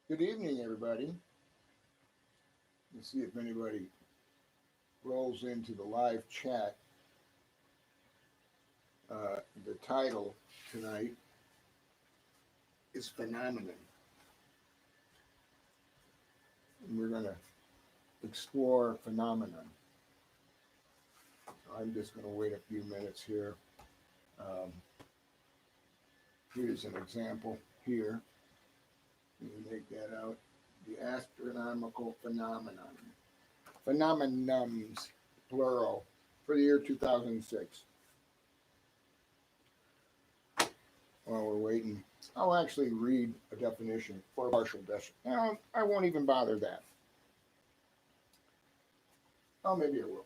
Good evening, everybody. Let's see if anybody rolls into the live chat. The title tonight is Phenomenon. And we're going to explore phenomenon. So I'm just going to wait a few minutes here. Um, Here's an example here. You can make that out. The astronomical phenomenon. Phenomenons, plural, for the year 2006. While we're waiting, I'll actually read a definition for a partial definition. I won't even bother that. Oh, maybe I will.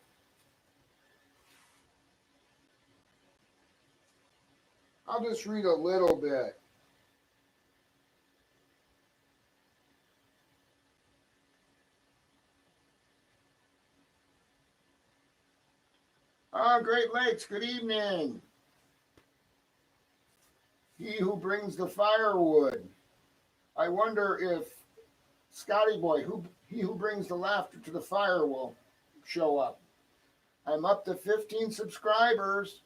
I'll just read a little bit. Great Lakes, good evening. He who brings the firewood. I wonder if Scotty Boy, he who brings the laughter to the fire, will show up. I'm up to 15 subscribers.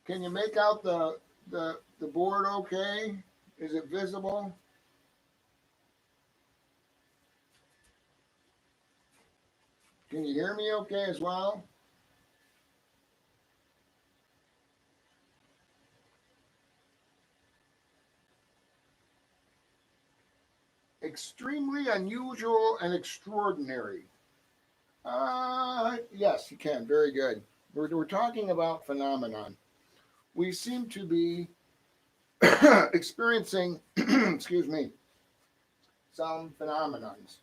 Can you make out the board okay? Is it visible? Can you hear me okay as well? Extremely unusual and extraordinary. Yes, you can. Very good. We're talking about phenomenon. We seem to be experiencing, excuse me, some phenomenons.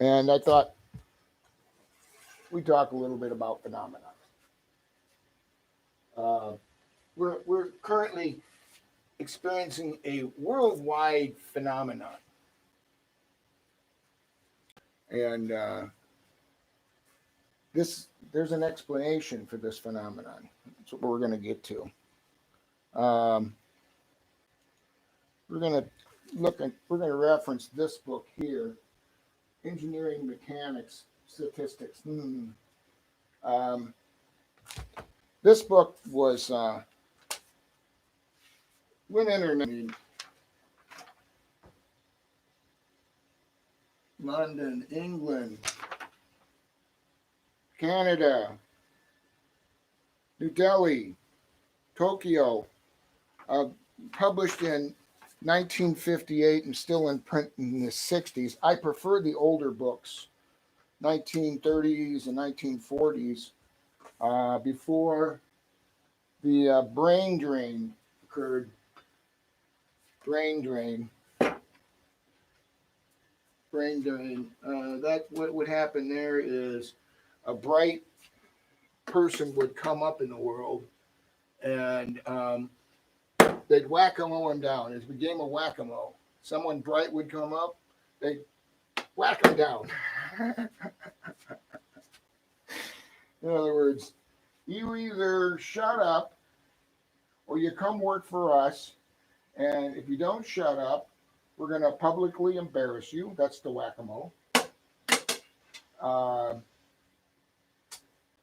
And I thought we'd talk a little bit about phenomena. We're currently experiencing a worldwide phenomenon. And there's an explanation for this phenomenon. That's what we're going to get to. We're going to reference this book here, Engineering Mechanics Statistics. This book was went internet. London, England, Canada, New Delhi, Tokyo, published in 1958 and still in print in the 60s. I prefer the older books, 1930s and 1940s, before the brain drain occurred. Brain drain. That what would happen there is a bright person would come up in the world, and they'd whack-a-mole him down. It's a game of whack-a-mole. Someone bright would come up, they'd whack him down. In other words, you either shut up or you come work for us, and if you don't shut up, we're going to publicly embarrass you. That's the whack-a-mole.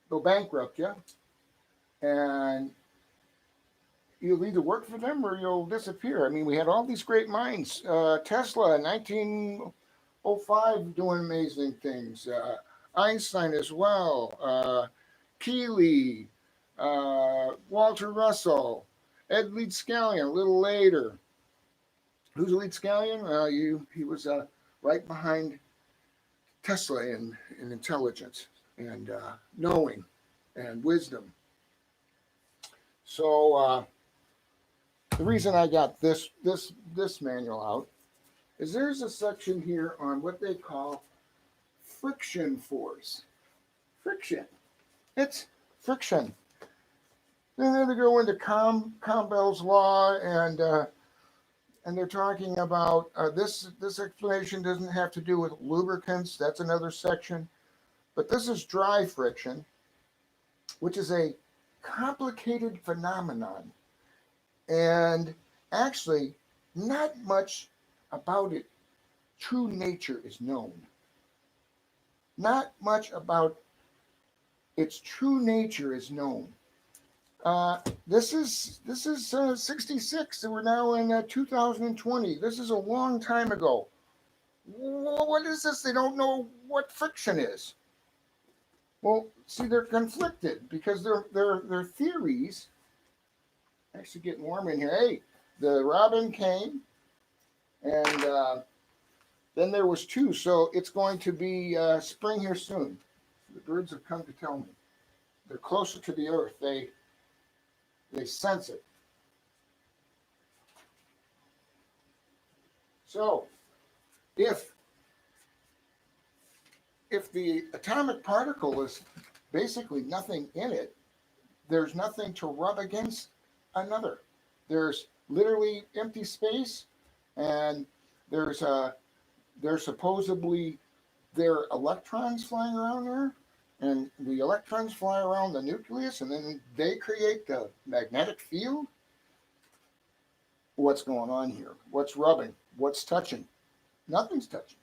They'll bankrupt you, and you'll either work for them or you'll disappear. I mean, we had all these great minds. Tesla in 1905 doing amazing things. Einstein as well. Keeley, Walter Russell, Ed Leedskalnin a little later. Who's Leedskalnin? Well, he was right behind Tesla in intelligence and knowing and wisdom. So the reason I got this manual out is there's a section here on what they call friction force. Friction. It's friction. Then they go into Campbell's law, and they're talking about this explanation doesn't have to do with lubricants. That's another section. But this is dry friction, which is a complicated phenomenon. And actually, not much about its true nature is known. Not much about its true nature is known. This is 66. So we're now in 2020. This is a long time ago. What is this? They don't know what friction is. Well, see, they're conflicted because their theories. Actually, getting warm in here. Hey, the robin came, and then there was two. So it's going to be spring here soon. The birds have come to tell me. They're closer to the earth. They sense it. So if the atomic particle is basically nothing in it, there's nothing to rub against another. There's literally empty space, and there's supposedly electrons flying around there, and the electrons fly around the nucleus, and then they create the magnetic field. What's going on here? What's rubbing? What's touching? Nothing's touching.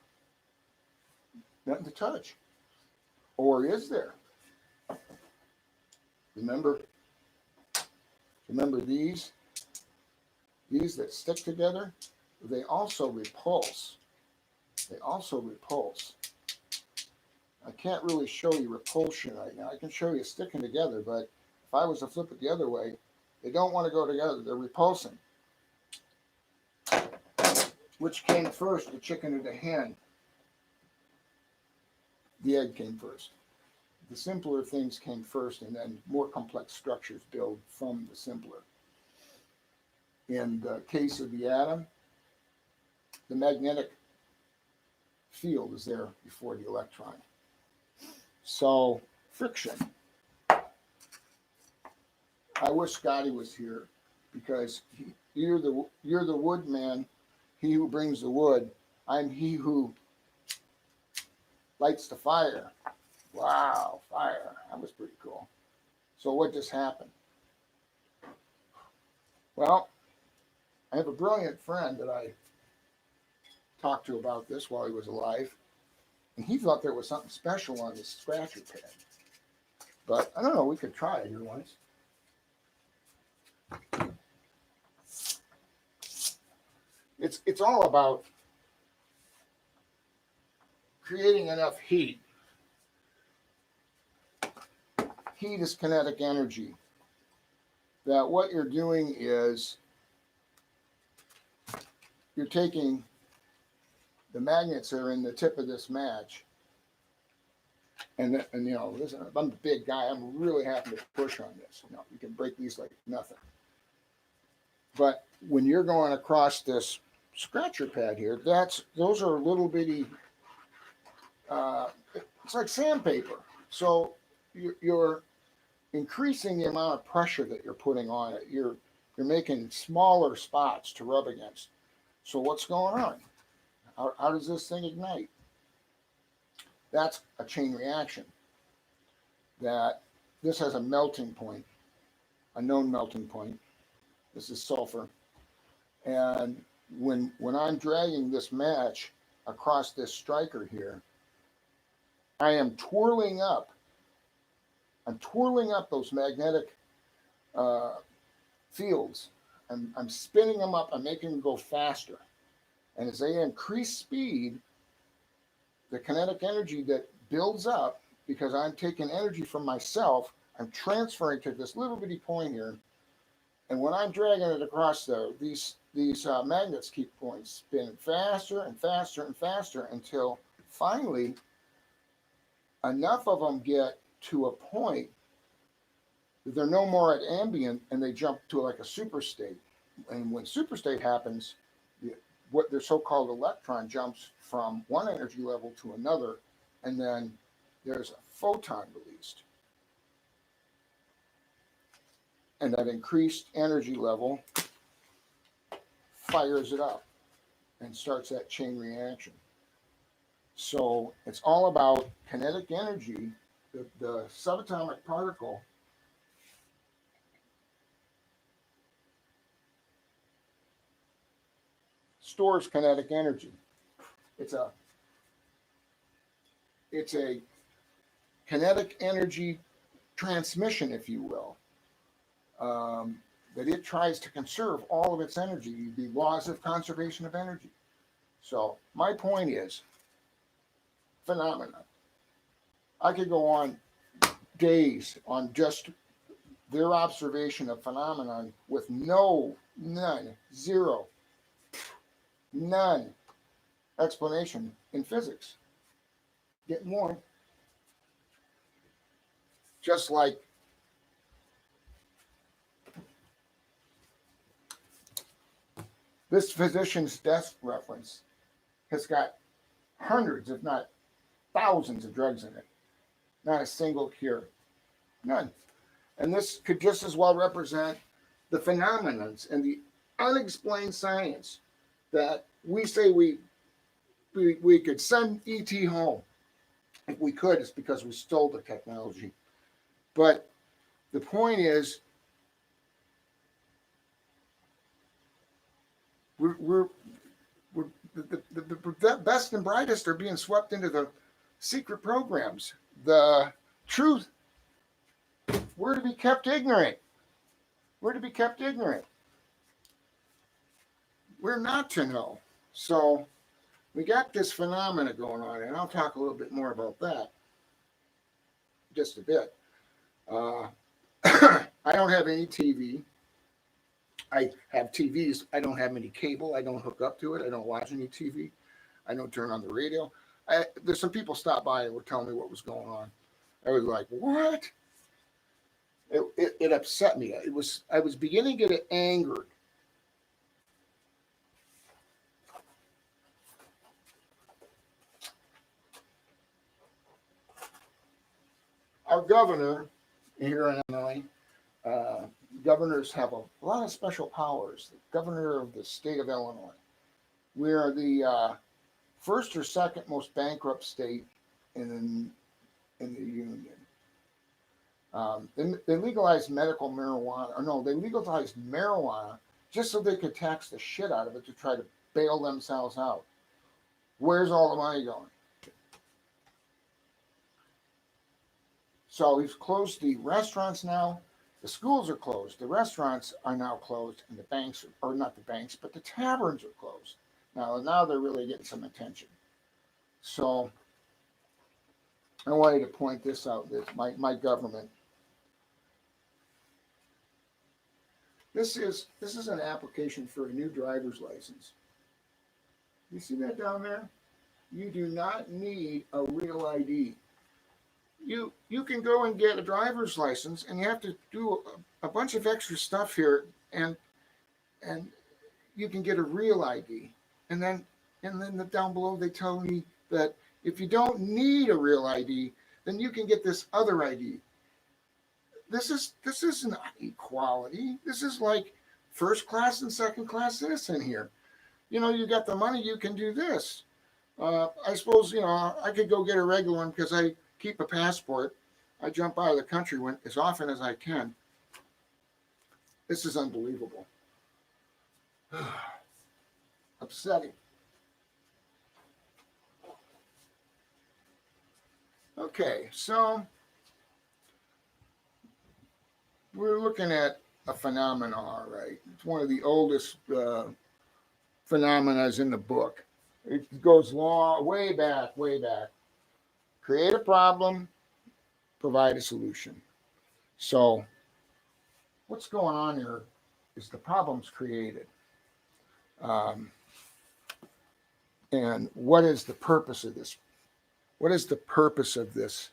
Nothing to touch. Or is there? Remember these that stick together? They also repulse. I can't really show you repulsion right now. I can show you sticking together, but if I was to flip it the other way, they don't want to go together. They're repulsing. Which came first, the chicken or the hen? The egg came first. The simpler things came first, and then more complex structures build from the simpler. In the case of the atom, the magnetic field is there before the electron. So, friction. I wish Scotty was here, because you're the wood man, he who brings the wood. I'm he who lights the fire. Wow, fire. That was pretty cool. So what just happened? Well, I have a brilliant friend that I talked to about this while he was alive, and he thought there was something special on this scratcher pad. But I don't know, we could try it here once. It's all about creating enough heat. Heat is kinetic energy. That what you're doing is you're taking the magnets that are in the tip of this match, and you know, listen, I'm a big guy. I'm really having to push on this. You know, you can break these like nothing. But when you're going across this scratcher pad here, those are little bitty. It's like sandpaper. So you're increasing the amount of pressure that you're putting on it. You're making smaller spots to rub against. So what's going on? How does this thing ignite? That's a chain reaction. That this has a melting point, a known melting point. This is sulfur. And when I'm dragging this match across this striker here, I am twirling up. I'm twirling up those magnetic fields. I'm spinning them up. I'm making them go faster. And as they increase speed, the kinetic energy that builds up, because I'm taking energy from myself, I'm transferring to this little bitty point here. And when I'm dragging it across there, these magnets keep going, spinning faster and faster and faster until finally enough of them get to a point that they're no more at ambient and they jump to like a superstate. And when superstate happens, what their so-called electron jumps from one energy level to another, and then there's a photon released. And that increased energy level fires it up and starts that chain reaction. So it's all about kinetic energy. The subatomic particle stores kinetic energy. It's a kinetic energy transmission, if you will, that it tries to conserve all of its energy, the laws of conservation of energy. So my point is, phenomena. I could go on days on just their observation of phenomenon with none explanation in physics. Get more. Just like this physician's desk reference has got hundreds, if not thousands, of drugs in it. Not a single cure. None. And this could just as well represent the phenomenons and the unexplained science that we say we could send ET home. If we could, it's because we stole the technology. But the point is, the best and brightest are being swept into the secret programs. The truth, we're to be kept ignorant. We're to be kept ignorant. We're not to know. So we got this phenomena going on, and I'll talk a little bit more about that just a bit. I don't have any TV. I have TVs. I don't have any cable. I don't hook up to it. I don't watch any TV. I don't turn on the radio. There's some people stopped by and were telling me what was going on. I was like, what? It upset me. I was beginning to get angered. Our governor here in Illinois, governors have a lot of special powers. The governor of the state of Illinois. We are the first or second most bankrupt state in the union. They legalized medical marijuana. Or no, they legalized marijuana just so they could tax the shit out of it to try to bail themselves out. Where's all the money going? So he's closed the restaurants now. The schools are closed. The restaurants are now closed, and the banks, or not the banks, but the taverns are closed. Now they're really getting some attention. So I wanted to point this out. That my government. This is an application for a new driver's license. You see that down there? You do not need a real ID. You can go and get a driver's license, and you have to do a bunch of extra stuff here, and you can get a real ID. And then down below they tell me that if you don't need a real ID, then you can get this other ID. This isn't equality. This is like first class and second class citizen here. You got the money, you can do this. I suppose I could go get a regular one because I keep a passport. I jump out of the country as often as I can. This is unbelievable. Upsetting. Okay, so we're looking at a phenomenon, all right? It's one of the oldest phenomena in the book. It goes way back. Create a problem, provide a solution. So what's going on here is the problem's created. And what is the purpose of this? What is the purpose of this?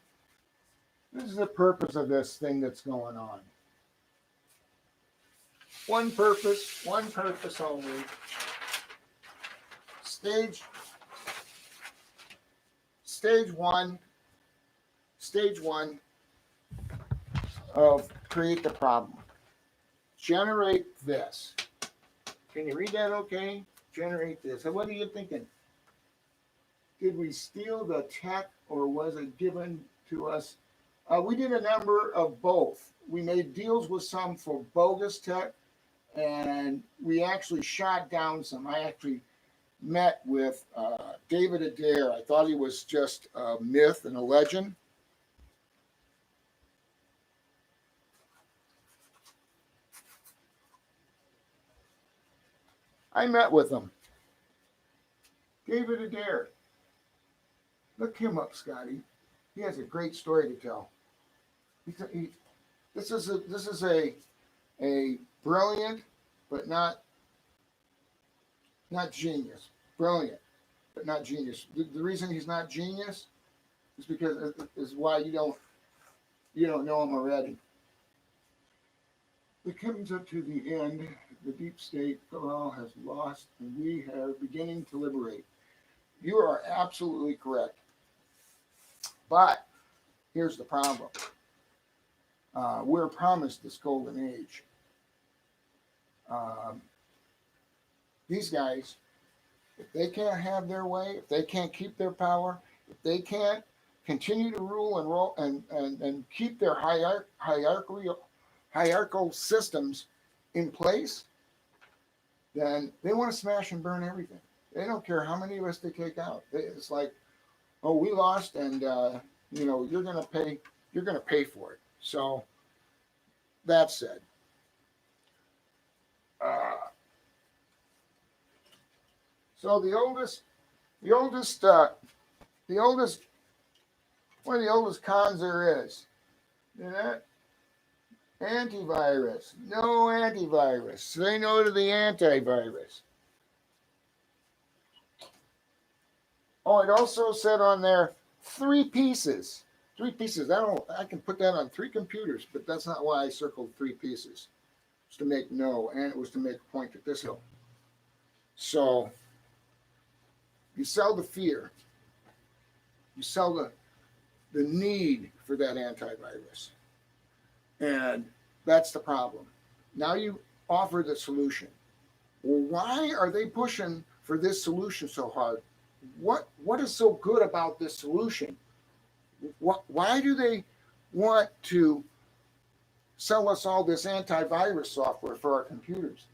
This is the purpose of this thing that's going on. One purpose only. Stage one of create the problem. Generate this. Can you read that okay? Generate this. And what are you thinking? Did we steal the tech or was it given to us? We did a number of both. We made deals with some for bogus tech, and we actually shot down some. I actually met with David Adair. I thought he was just a myth and a legend. I met with him. David Adair. Look him up, Scotty. He has a great story to tell. This is a brilliant, but not genius. Brilliant, but not genius. The reason he's not genius is because is why you don't know him already. It comes up to the end. The deep state cabal has lost, and we are beginning to liberate. You are absolutely correct. But here's the problem. We're promised this golden age. These guys, if they can't have their way, if they can't keep their power, if they can't continue to rule and keep their hierarchical systems in place, then they want to smash and burn everything. They don't care how many of us they take out. It's like, oh, we lost, and you're gonna pay for it. So that said, so the oldest, one of the oldest cons there is, you know, antivirus. No antivirus. Say no to the antivirus. Oh, it also said on there 3 pieces. 3 pieces. I can put that on 3 computers, but that's not why I circled 3 pieces. It's to make no, and it was to make a point at this hill. So you sell the fear. You sell the need for that antivirus. And that's the problem. Now you offer the solution. Well, why are they pushing for this solution so hard? What is so good about this solution? Why do they want to sell us all this antivirus software for our computers?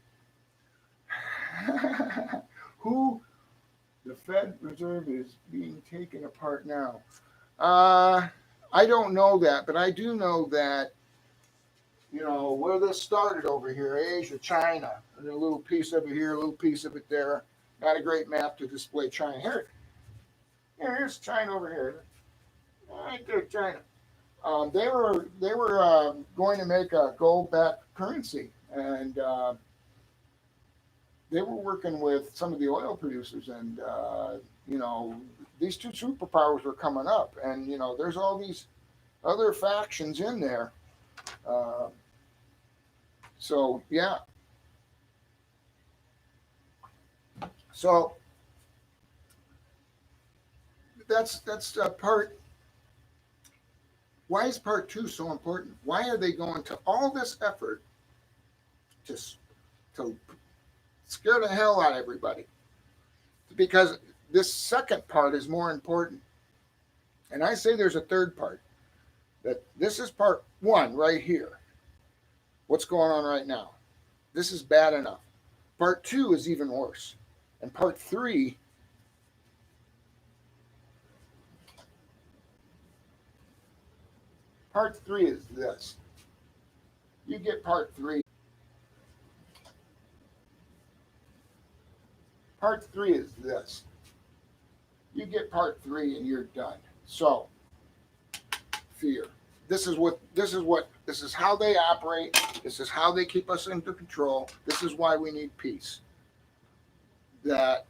Who? The Fed Reserve is being taken apart now. I don't know that, but I do know that, where this started over here, Asia, China, and a little piece over here, a little piece of it there. Not a great map to display China. Here's China over here. Right there, China. They were going to make a gold-backed currency, and they were working with some of the oil producers, and these 2 superpowers were coming up, and there's all these other factions in there. So yeah. So that's part. Why is part 2 so important? Why are they going to all this effort to scare the hell out of everybody? Because this second part is more important. And I say there's a third part. That this is part 1 right here. What's going on right now? This is bad enough. Part 2 is even worse. And part 3 is this. You get part 3. Part 3 is this. You get part 3 and you're done. So, fear. This is how they operate. This is how they keep us under control. This is why we need peace. That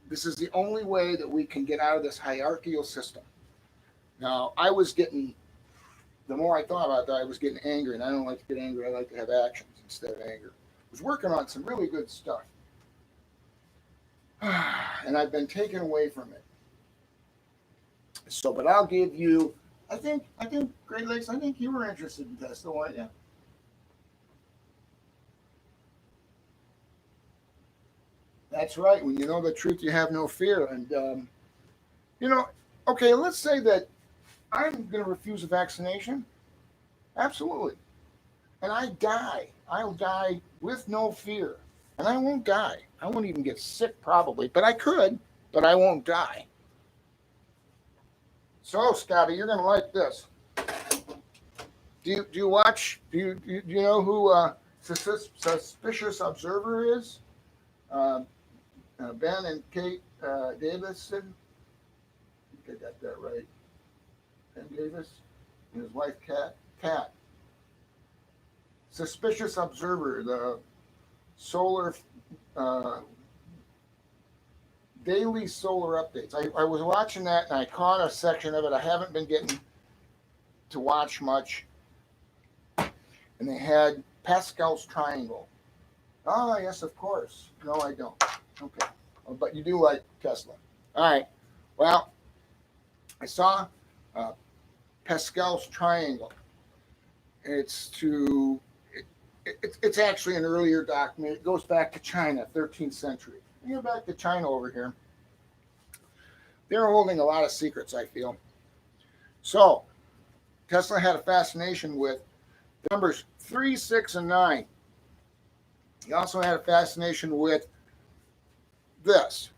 this is the only way that we can get out of this hierarchical system. Now, the more I thought about that, I was getting angry, and I don't like to get angry. I like to have actions instead of anger. I was working on some really good stuff, and I've been taken away from it. So, but I'll give you, I think Great Lakes, I think you were interested in Tesla, weren't you? That's right. When you know the truth, you have no fear. And, okay, let's say that I'm going to refuse a vaccination. Absolutely. And I die. I'll die with no fear. and I won't die. I won't even get sick probably, but I could, but I won't die. So, Scotty, you're going to like this. Do you watch? Do you know who Suspicious Observer is? Uh, Ben and Kate Davison. I think I got that right. Ben Davis and his wife Kat. Suspicious Observer, the solar uh, daily solar updates. I was watching that and I caught a section of it. I haven't been getting to watch much. And they had Pascal's Triangle. Oh, yes, of course. No, I don't. Okay. Oh, but you do like Tesla. All right. Well, I saw uh, Pascal's Triangle. It's to it's actually an earlier document. It goes back to China, 13th century. You go back to China over here. They're holding a lot of secrets, I feel. So Tesla had a fascination with numbers 3, 6, and 9. He also had a fascination with this.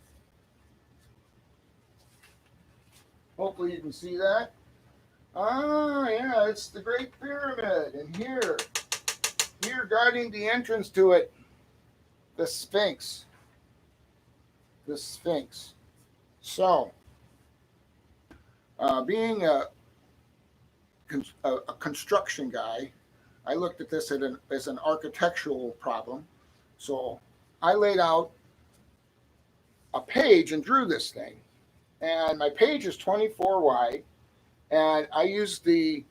Hopefully you can see that. Ah, yeah, it's the Great Pyramid. And here guarding the entrance to it, the Sphinx. The Sphinx. So, being a construction guy, I looked at this as an architectural problem. So I laid out a page and drew this thing. And my page is 24 wide. And I used the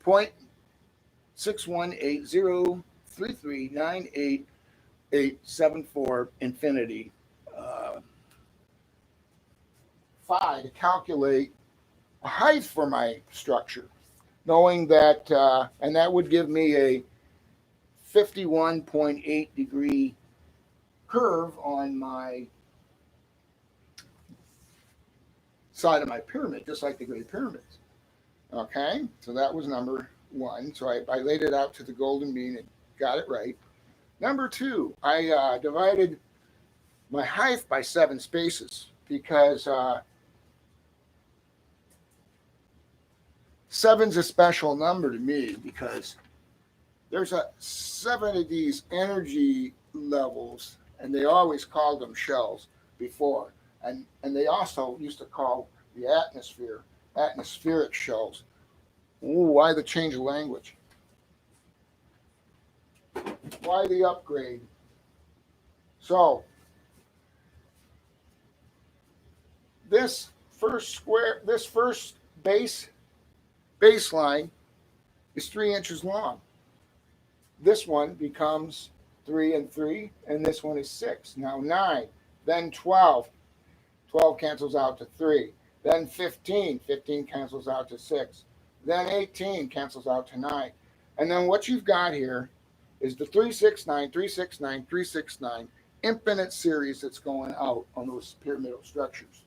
0.61803398874 infinity phi to calculate a height for my structure, knowing that, and that would give me a 51.8 degree curve on my side of my pyramid, just like the Great Pyramids. Okay, so that was number one. So I laid it out to the golden mean and got it right. Number two, I divided my height by 7 spaces because 7's a special number to me because there's 7 of these energy levels, and they always called them shells before, and they also used to call the atmosphere atmospheric shells. Ooh, why the change of language? Why the upgrade? So this first baseline is 3 inches long. This one becomes 3 and 3, and this one is 6. Now 9, then 12. 12 cancels out to 3. Then 15. 15 cancels out to 6. Then 18 cancels out to 9. And then what you've got here is the 369, 369, 369 infinite series that's going out on those pyramidal structures.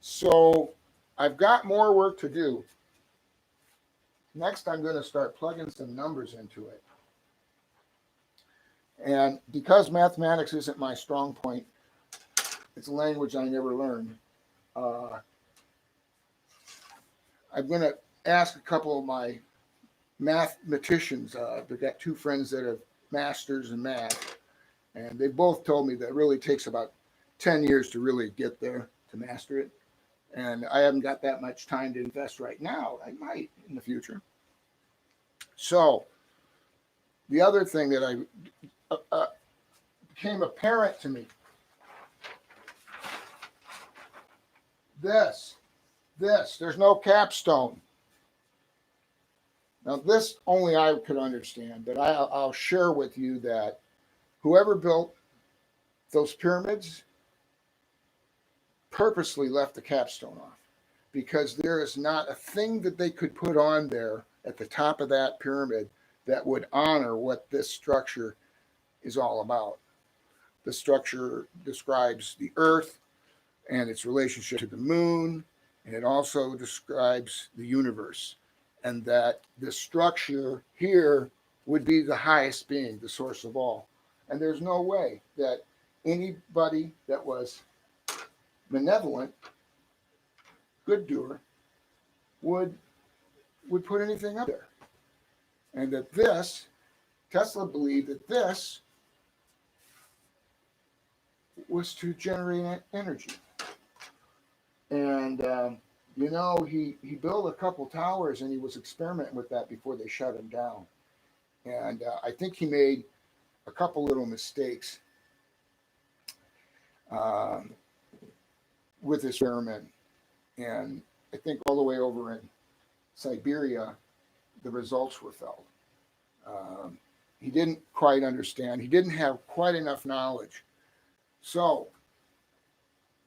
So I've got more work to do. Next, I'm going to start plugging some numbers into it. And because mathematics isn't my strong point, it's a language I never learned. I'm going to ask a couple of my mathematicians. I've got 2 friends that have masters in math, and they both told me that it really takes about 10 years to really get there, to master it. And I haven't got that much time to invest right now. I might in the future. So the other thing that became apparent to me, this, there's no capstone. Now this only I could understand, but I'll share with you that whoever built those pyramids purposely left the capstone off, because there is not a thing that they could put on there at the top of that pyramid that would honor what this structure is all about. The structure describes the earth and its relationship to the moon, and it also describes the universe, and that the structure here would be the highest being, the source of all. And there's no way that anybody that was benevolent, good doer, would put anything up there. And that this, Tesla believed that this was to generate energy. And, he built a couple towers and he was experimenting with that before they shut him down. And I think he made a couple little mistakes with this experiment. And I think all the way over in Siberia, the results were felt. He didn't quite understand. He didn't have quite enough knowledge. So,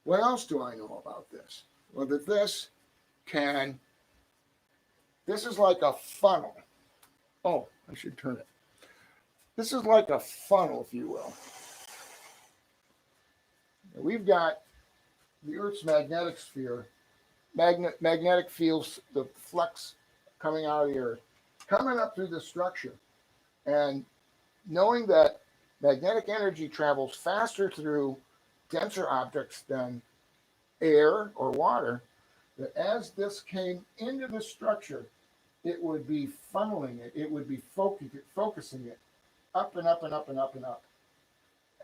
what else do I know about this? Well, that this is like a funnel. Oh, I should turn it. This is like a funnel, if you will. We've got the Earth's magnetic sphere, magnetic fields, the flux coming out of the Earth, coming up through the structure. And knowing that magnetic energy travels faster through denser objects than air or water, that as this came into the structure, it would be funneling it, it would be focusing it up and up and up and up and up.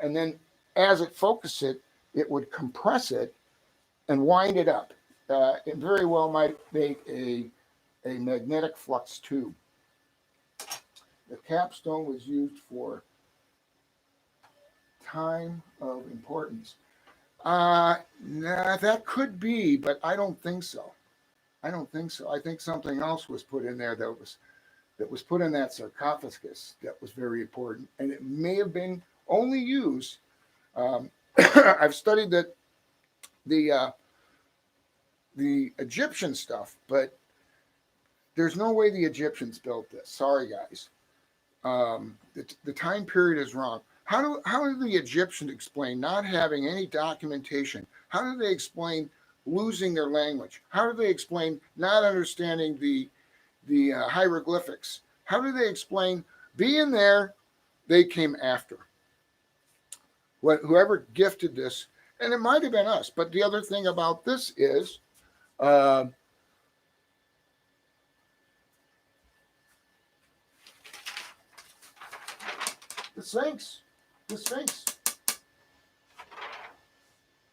And then as it focused it, it would compress it and wind it up. It very well might make a magnetic flux tube. The capstone was used for time of importance. That could be, but I don't think so. I think something else was put in there that was put in that sarcophagus that was very important, and it may have been only used. I've studied the Egyptian stuff, but there's no way the Egyptians built this. Sorry, guys. The time period is wrong. How do the Egyptians explain not having any documentation? How do they explain losing their language? How do they explain not understanding the hieroglyphics? How do they explain being there? They came after. Whoever gifted this, and it might have been us. But the other thing about this is, the Sphinx. The Sphinx.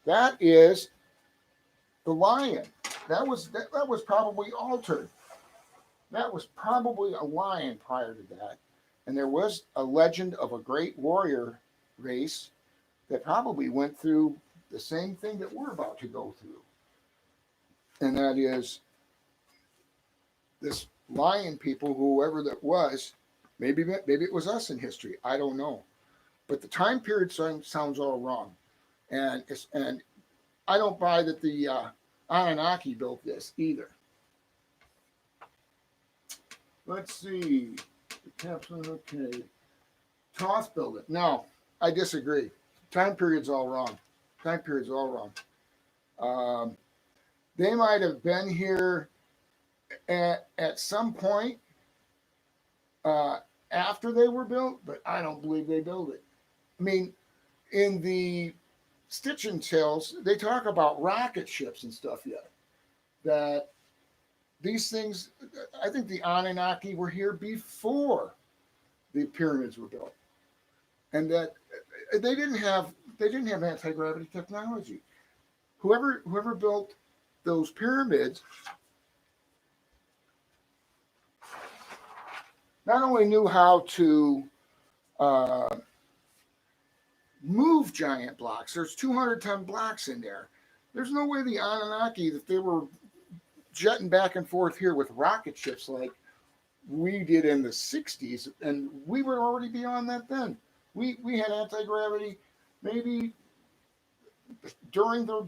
That is the lion. That was probably altered. That was probably a lion prior to that. And there was a legend of a great warrior race that probably went through the same thing that we're about to go through. And that is this lion people, whoever that was, maybe it was us in history. I don't know. But the time period sounds all wrong. And I don't buy that the Anunnaki built this either. Let's see. The capsule, okay. Thoth built it. No, I disagree. Time period's all wrong. Time period's all wrong. They might have been here at some point after they were built, but I don't believe they built it. I mean, in the Stitch and Tales, they talk about rocket ships and stuff yet. That these things, I think the Anunnaki were here before the pyramids were built, and that they didn't have anti-gravity technology. Whoever built those pyramids not only knew how to move giant blocks. There's 200-ton blocks in there. There's no way the Anunnaki, that they were jetting back and forth here with rocket ships like we did in the 60s, and we were already beyond that then. We had anti-gravity maybe during the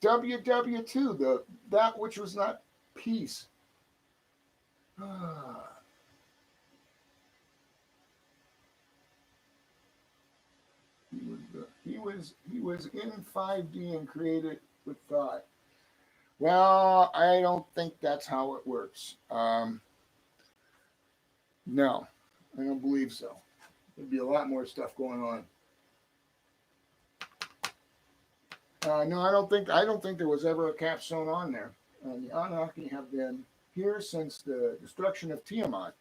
WW2, that which was not peace. He was in 5D and created with thought. Well, I don't think that's how it works. No, I don't believe so. There'd be a lot more stuff going on. No, I don't think there was ever a capstone on there. The Anunnaki have been here since the destruction of Tiamat.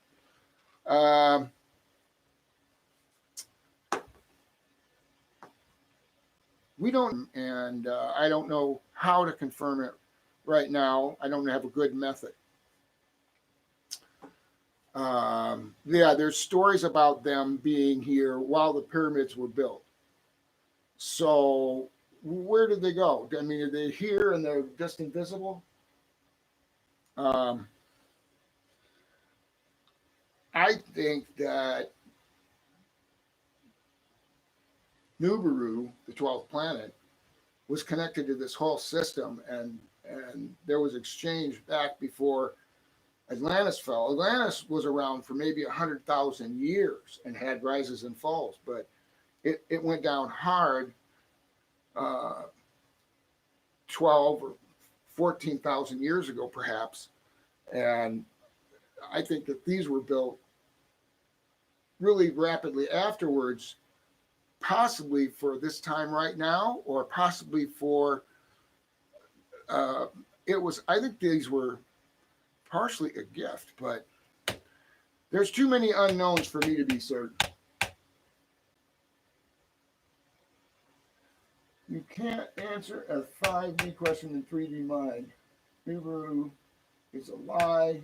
We don't, and I don't know how to confirm it right now. I don't have a good method. Yeah, there's stories about them being here while the pyramids were built. So where did they go? I mean, are they here and they're just invisible? I think that Nibiru, the 12th planet, was connected to this whole system, and there was exchange back before Atlantis fell. Atlantis was around for maybe 100,000 years and had rises and falls, but it went down hard 12 or 14,000 years ago, perhaps. And I think that these were built really rapidly afterwards, possibly for this time right now, or possibly for, I think these were partially a gift, but there's too many unknowns for me to be certain. You can't answer a 5D question in 3D mind. Nibiru is a lie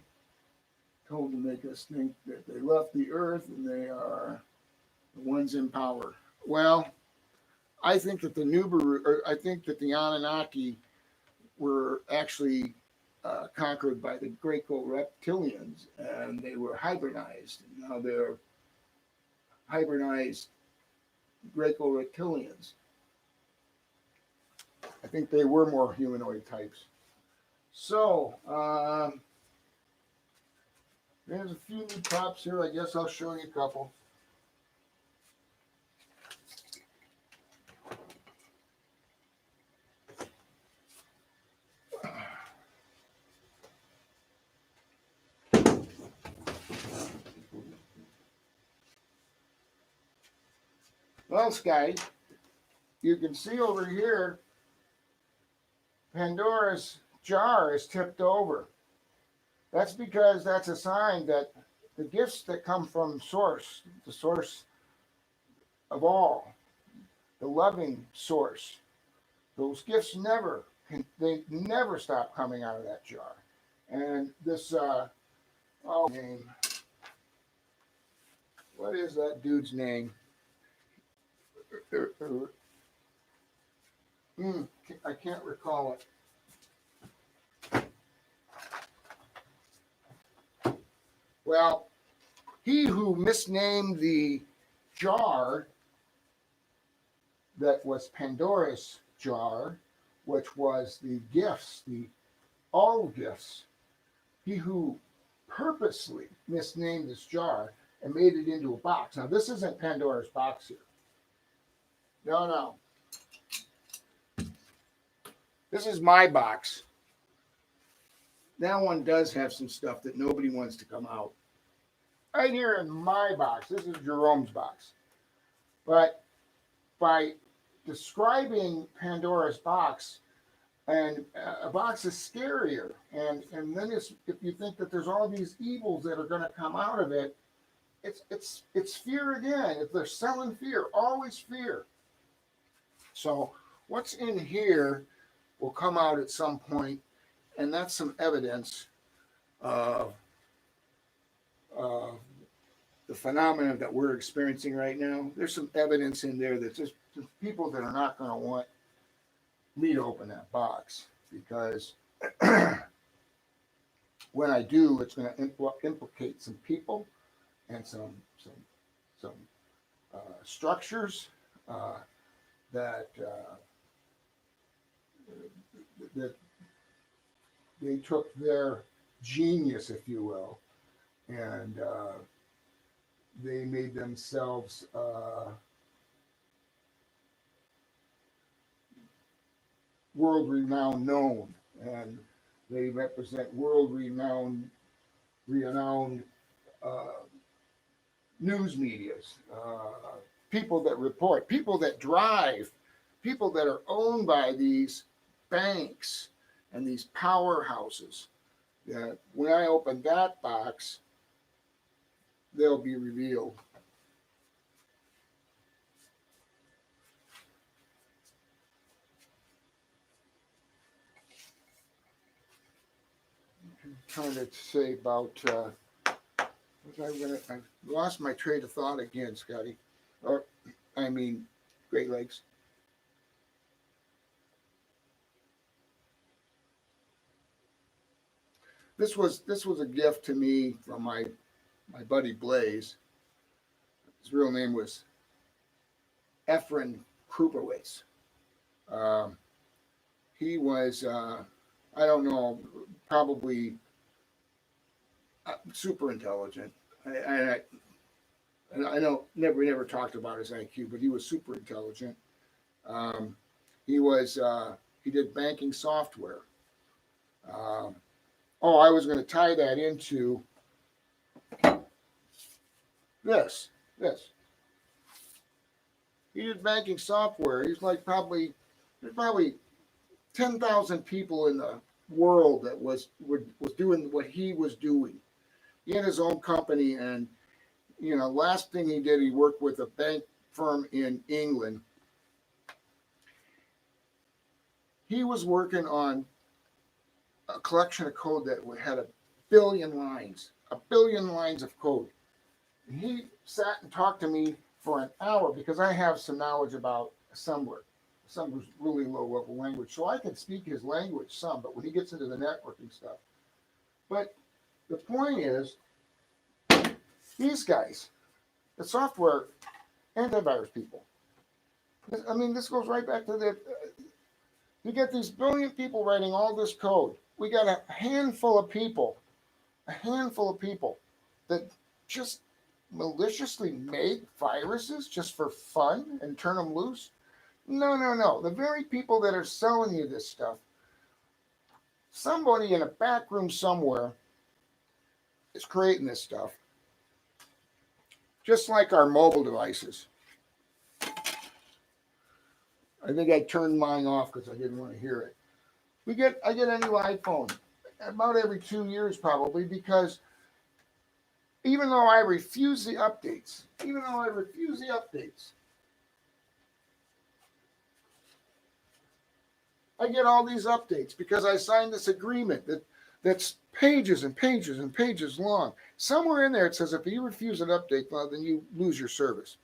told to make us think that they left the earth and they are the ones in power. Well, I think that the Anunnaki were actually conquered by the Greco-reptilians, and they were hybridized. Now they're hybridized Greco-reptilians. I think they were more humanoid types. So, there's a few new props here. I guess I'll show you a couple. Well, Sky, you can see over here, Pandora's jar is tipped over. That's because that's a sign that the gifts that come from Source, the source of all, the loving source, those gifts never stop coming out of that jar. And this name, what is that dude's name? I can't recall it. Well, he who misnamed the jar that was Pandora's jar, which was the gifts, all gifts, he who purposely misnamed this jar and made it into a box. Now, this isn't Pandora's box here. No. This is my box. That one does have some stuff that nobody wants to come out. Right here in my box, this is Jerome's box. But by describing Pandora's box, and a box is scarier, and then if you think that there's all these evils that are going to come out of it, it's fear again. If they're selling fear, always fear. So what's in here will come out at some point, and that's some evidence of the phenomenon that we're experiencing right now. There's some evidence in there that just people that are not going to want me to open that box, because when I do, it's going to implicate some people and some structures that they took their genius, if you will, and they made themselves world-renowned known, and they represent world-renowned news medias, people that report, people that drive, people that are owned by these banks and these powerhouses. That when I open that box, they'll be revealed. I'm trying to say about I lost my train of thought again, Scotty. Or I mean, Great Lakes. This was a gift to me from my buddy Blaze. His real name was Efren Krupowitz. Um, he was I don't know, probably super intelligent. I, I know never talked about his IQ, but he was super intelligent. Um, he was he did banking software. Um, oh, I was going to tie that into this. He did banking software. He's like there's probably 10,000 people in the world that was doing what he was doing. He had his own company, and last thing he did, he worked with a bank firm in England. He was working on a collection of code that had a billion lines of code. And he sat and talked to me for an hour because I have some knowledge about assembler. Assembler's really low level language, so I can speak his language some, but when he gets into the networking stuff. But the point is, these guys, the software antivirus people, I mean, this goes right back to you get these brilliant people writing all this code. We got a handful of people that just maliciously make viruses just for fun and turn them loose. No. The very people that are selling you this stuff, somebody in a back room somewhere is creating this stuff. Just like our mobile devices. I think I turned mine off because I didn't want to hear it. I get a new iPhone about every 2 years probably, because even though I refuse the updates, I get all these updates because I signed this agreement that's pages and pages and pages long. Somewhere in there it says if you refuse an update, well, then you lose your service.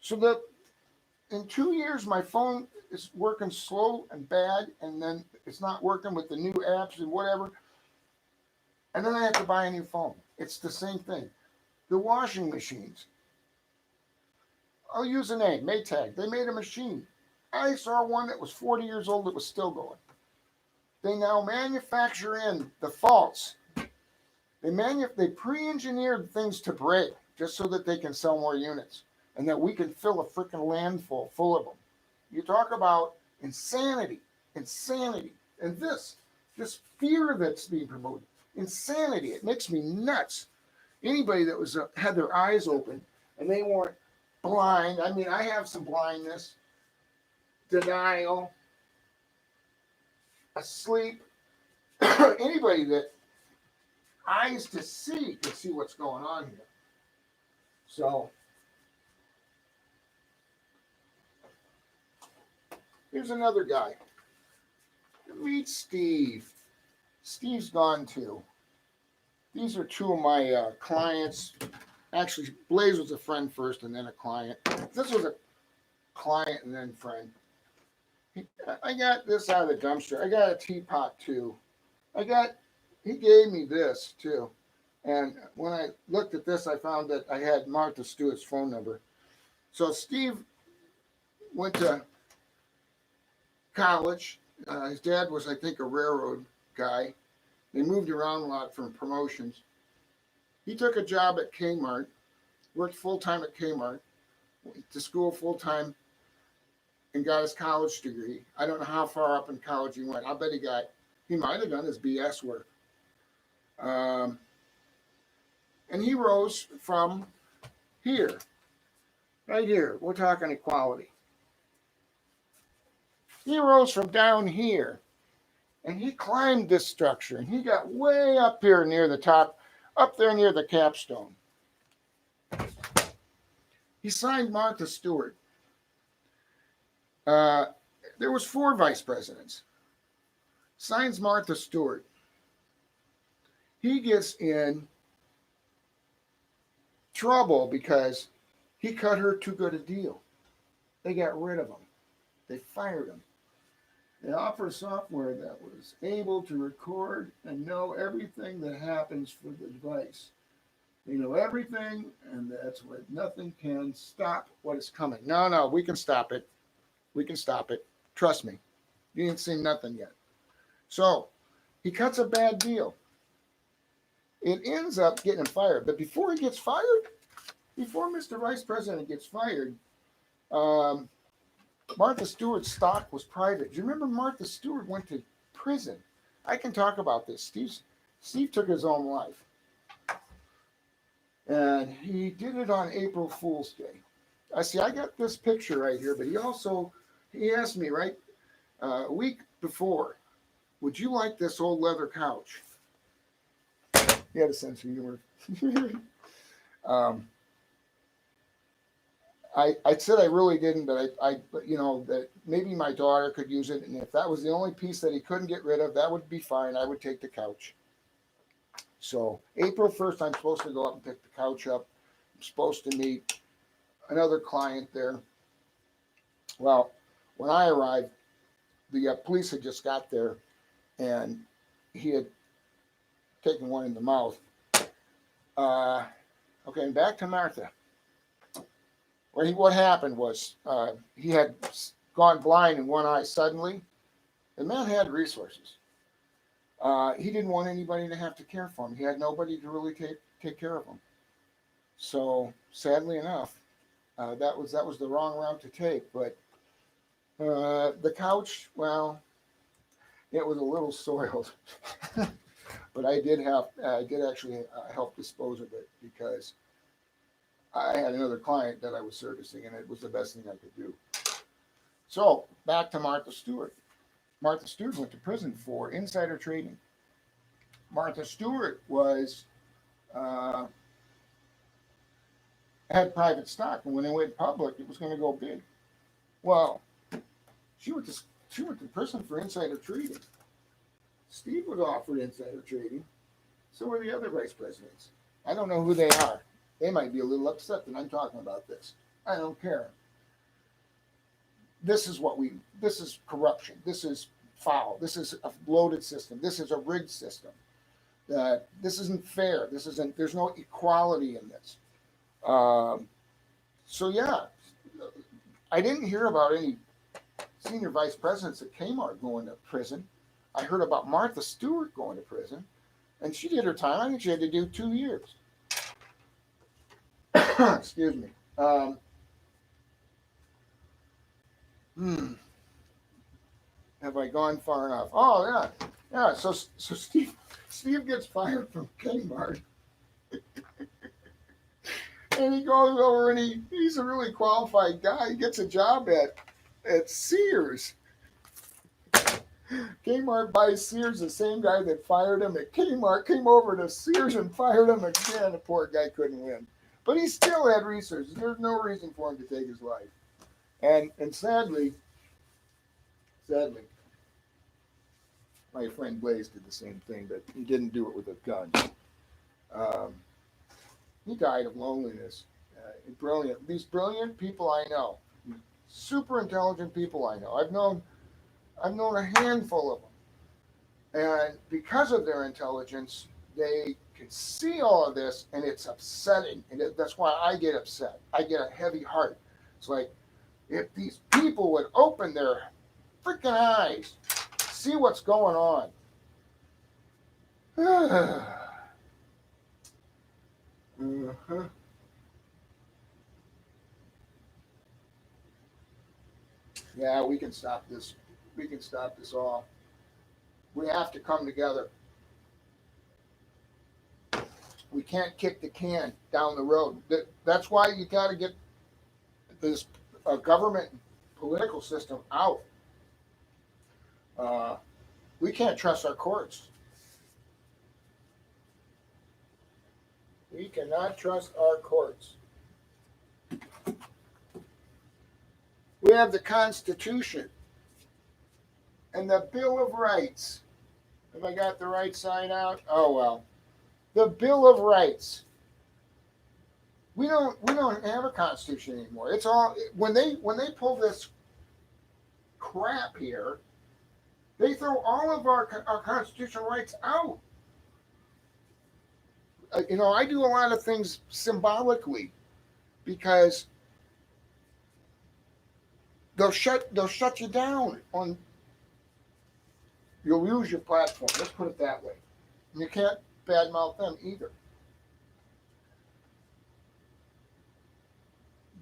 So that in 2 years my phone is working slow and bad, and then it's not working with the new apps and whatever. And then I have to buy a new phone. It's the same thing. The washing machines. I'll use a name, Maytag. They made a machine. I saw one that was 40 years old that was still going. They now manufacture in the faults. They pre-engineered things to break just so that they can sell more units and that we can fill a freaking landfill full of them. You talk about insanity. And this fear that's being promoted. Insanity. It makes me nuts. Anybody that was had their eyes open and they weren't blind. I mean, I have some blindness, denial, asleep. Anybody that eyes to see can see what's going on here. So here's another guy. Meet Steve. Steve's gone too. These are two of my clients. Actually, Blaze was a friend first and then a client. This was a client and then friend. I got this out of the dumpster. I got a teapot too. He gave me this too. And when I looked at this, I found that I had Martha Stewart's phone number. So Steve went to college. His dad was, I think, a railroad guy. They moved around a lot from promotions. He took a job at Kmart, worked full-time at Kmart, went to school full-time, and got his college degree. I don't know how far up in college he went. I bet he might have done his BS work. And he rose from here, right here, we're talking equality. He rose from down here and he climbed this structure and he got way up here near the top, up there near the capstone. He signed Martha Stewart. There was 4 vice presidents. Signs Martha Stewart. He gets in trouble because he cut her too good a deal. They got rid of him. They fired him. They offered software that was able to record and know everything that happens for the device. They know everything, and that's what nothing can stop what is coming. No, we can stop it. We can stop it. Trust me. You ain't seen nothing yet. So he cuts a bad deal. It ends up getting him fired. But before he gets fired, before Mr. Vice President gets fired, Martha Stewart's stock was private. Do you remember Martha Stewart went to prison? I can talk about this. Steve took his own life. And he did it on April Fool's Day. I got this picture right here, but he asked me right a week before, would you like this old leather couch? He had a sense of humor. I said I really didn't, but I that maybe my daughter could use it, and if that was the only piece that he couldn't get rid of, that would be fine. I would take the couch. So April 1st, I'm supposed to go up and pick the couch up. I'm supposed to meet another client there. Well, when I arrived, the police had just got there, and he had taken one in the mouth. Okay, back to Martha. What happened was he had gone blind in one eye suddenly. The man had resources. He didn't want anybody to have to care for him. He had nobody to really take care of him. So sadly enough, that was the wrong route to take. But the couch, well, it was a little soiled. But I did actually help dispose of it because I had another client that I was servicing, and it was the best thing I could do. So back to Martha Stewart. Martha Stewart went to prison for insider trading. Martha Stewart had private stock, and when it went public, it was going to go big. Well, she went to prison for insider trading. Steve was offered insider trading. So were the other vice presidents. I don't know who they are. They might be a little upset that I'm talking about this. I don't care. This is corruption. This is foul. This is a bloated system. This is a rigged system. This isn't fair. There's no equality in this. So yeah, I didn't hear about any senior vice presidents at Kmart going to prison. I heard about Martha Stewart going to prison, and she did her time. I think she had to do 2 years. Excuse me. Have I gone far enough? Oh yeah. So Steve gets fired from Kmart, and he goes over and he's a really qualified guy. He gets a job at Sears. Kmart buys Sears. The same guy that fired him at Kmart came over to Sears and fired him again. The poor guy couldn't win. But he still had resources. There's no reason for him to take his life. And sadly, my friend Blaze did the same thing, but he didn't do it with a gun. He died of loneliness. Brilliant. These brilliant people I know, super intelligent people I know. I've known a handful of them. And because of their intelligence, they can see all of this, and it's upsetting. And that's why I get upset. I get a heavy heart. It's like, if these people would open their freaking eyes, see what's going on. Yeah, we can stop this. We can stop this all. We have to come together. We can't kick the can down the road. That's why you got to get this government political system out. Uh, we can't trust our courts. We cannot trust our courts. We have the Constitution and the Bill of Rights. Have I got the right side out? Oh well. The Bill of Rights. We don't have a constitution anymore. It's all when they pull this crap here, they throw all of our constitutional rights out. I do a lot of things symbolically because they'll shut you down on. You'll lose your platform. Let's put it that way. You can't badmouth them either.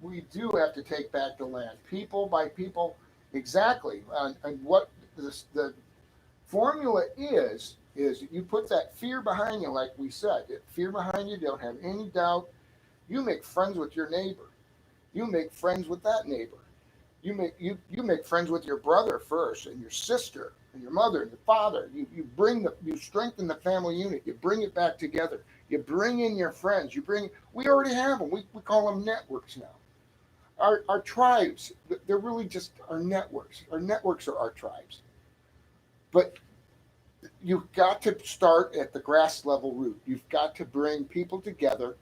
We do have to take back the land, people by people, exactly. And what the formula is you put that fear behind you, like we said. Fear behind you, don't have any doubt. You make friends with your neighbor. You make friends with that neighbor. You make friends with your brother first, and your sister, and your mother, and your father. You strengthen the family unit. You bring it back together. You bring in your friends. We already have them. We call them networks now. Our tribes, they're really just our networks. Our networks are our tribes. But you've got to start at the grass level root. You've got to bring people together,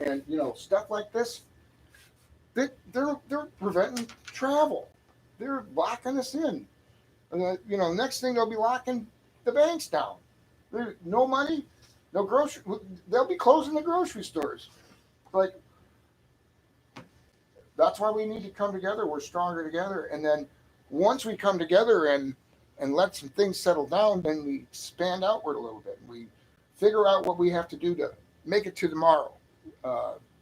and stuff like this. They're preventing travel. They're locking us in. Next thing they'll be locking the banks down. There's no money, no grocery. They'll be closing the grocery stores. Like, that's why we need to come together. We're stronger together. And then once we come together and let some things settle down, then we expand outward a little bit. We figure out what we have to do to make it to tomorrow.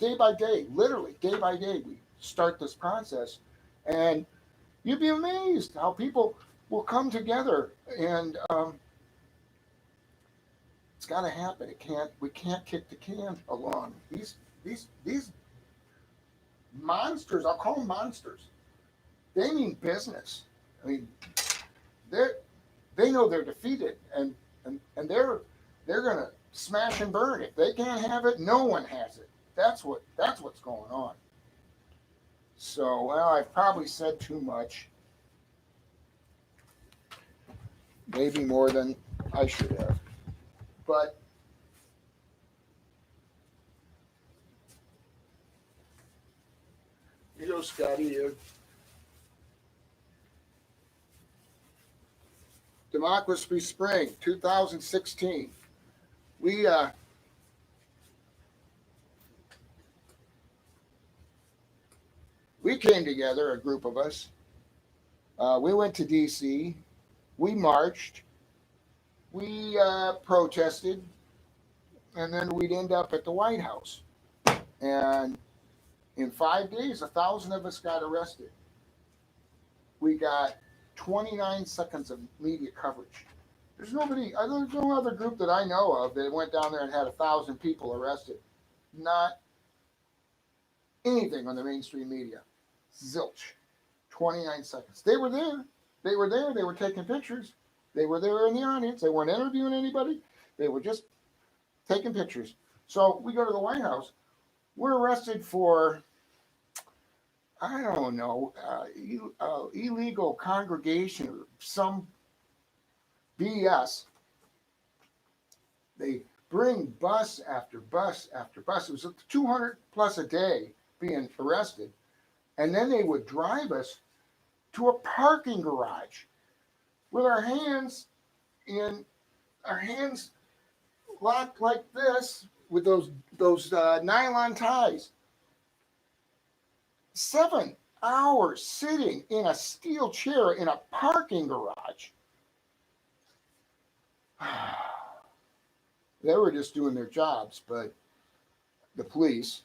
Day by day, literally day by day, we start this process. And you'd be amazed how people will come together. And it's got to happen. We can't kick the can along. These monsters, I'll call them monsters. They mean business. I mean, they know they're defeated, and they're gonna smash and burn. If they can't have it, no one has it. That's what's going on. So, well, I've probably said too much, maybe more than I should have, but you go, Scotty. Democracy Spring 2016. We came together, a group of us. We went to D.C. We marched. We protested, and then we'd end up at the White House. And in 5 days, 1,000 of us got arrested. We got 29 seconds of media coverage. There's no other group that I know of that went down there and had 1,000 people arrested. Not anything on the mainstream media. Zilch. 29 seconds. They were there. They were taking pictures. They were there in the audience. They weren't interviewing anybody. They were just taking pictures. So we go to the White House. We're arrested for, I don't know, illegal congregation or some BS. They bring bus after bus after bus. It was 200 plus a day being arrested. And then they would drive us to a parking garage with our hands locked like this with those nylon ties. 7 hours sitting in a steel chair in a parking garage. They were just doing their jobs, but the police,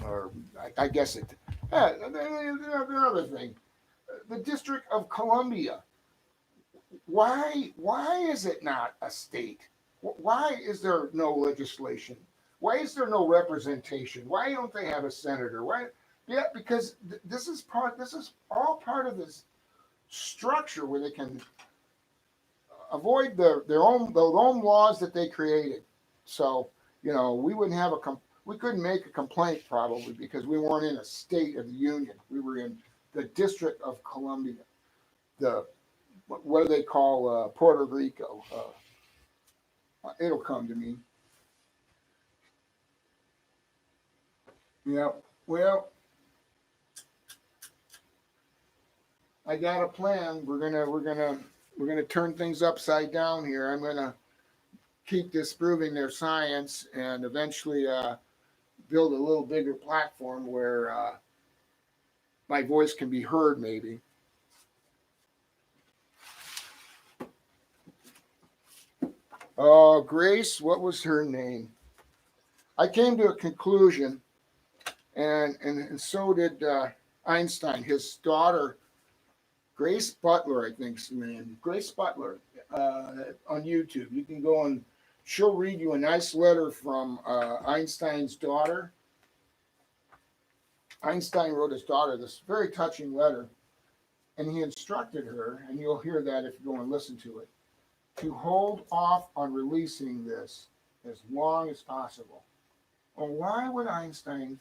or I guess it. The other thing, the District of Columbia. Why is it not a state? Why is there no legislation? Why is there no representation? Why don't they have a senator? Why? Yeah, because this is part. This is all part of this structure where they can avoid their own laws that they created. So we wouldn't have we couldn't make a complaint probably because we weren't in a state of the union. We were in the District of Columbia. The what do they call Puerto Rico? It'll come to me. Yeah. Well, I got a plan. We're gonna turn things upside down here. I'm gonna keep disproving their science and eventually build a little bigger platform where my voice can be heard. Maybe. Oh, Grace, what was her name? I came to a conclusion, and so did Einstein. His daughter, Grace Butler, I think's the name. Grace Butler on YouTube. You can go and she'll read you a nice letter from Einstein's daughter. Einstein wrote his daughter this very touching letter, and he instructed her, and you'll hear that if you go and listen to it, to hold off on releasing this as long as possible. Well, why would Einstein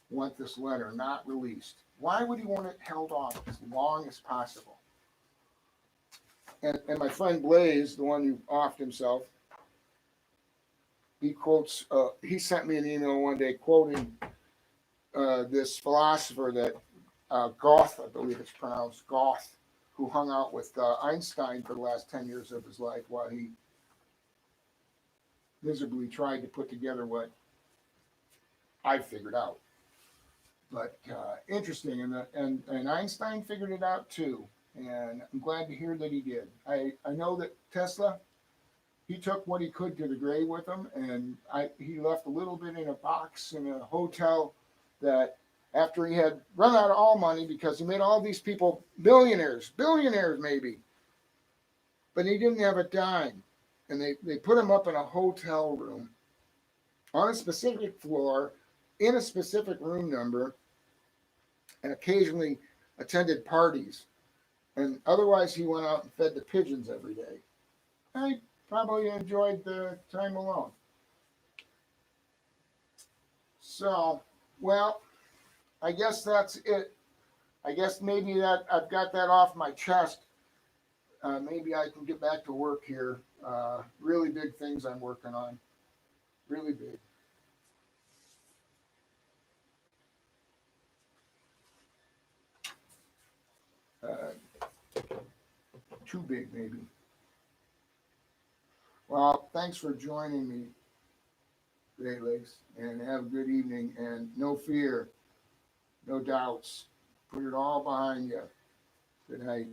want this letter not released? Why would he want it held off as long as possible? And my friend Blaze, the one who offed himself, he quotes, he sent me an email one day quoting this philosopher that Goethe, I believe it's pronounced Goethe, who hung out with Einstein for the last 10 years of his life while he miserably tried to put together what I figured out. But interesting, and Einstein figured it out too, and I'm glad to hear that he did. I know that Tesla, he took what he could to the grave with him, and he left a little bit in a box in a hotel that after he had run out of all money because he made all these people billionaires maybe, but he didn't have a dime, and they put him up in a hotel room on a specific floor in a specific room number and occasionally attended parties. And otherwise, he went out and fed the pigeons every day. I probably enjoyed the time alone. So, well, I guess that's it. I guess maybe that I've got that off my chest. Maybe I can get back to work here. Really big things I'm working on. Really big. Too big, maybe. Well, thanks for joining me, Graylegs, and have a good evening. And no fear, no doubts. Put it all behind you. Good night.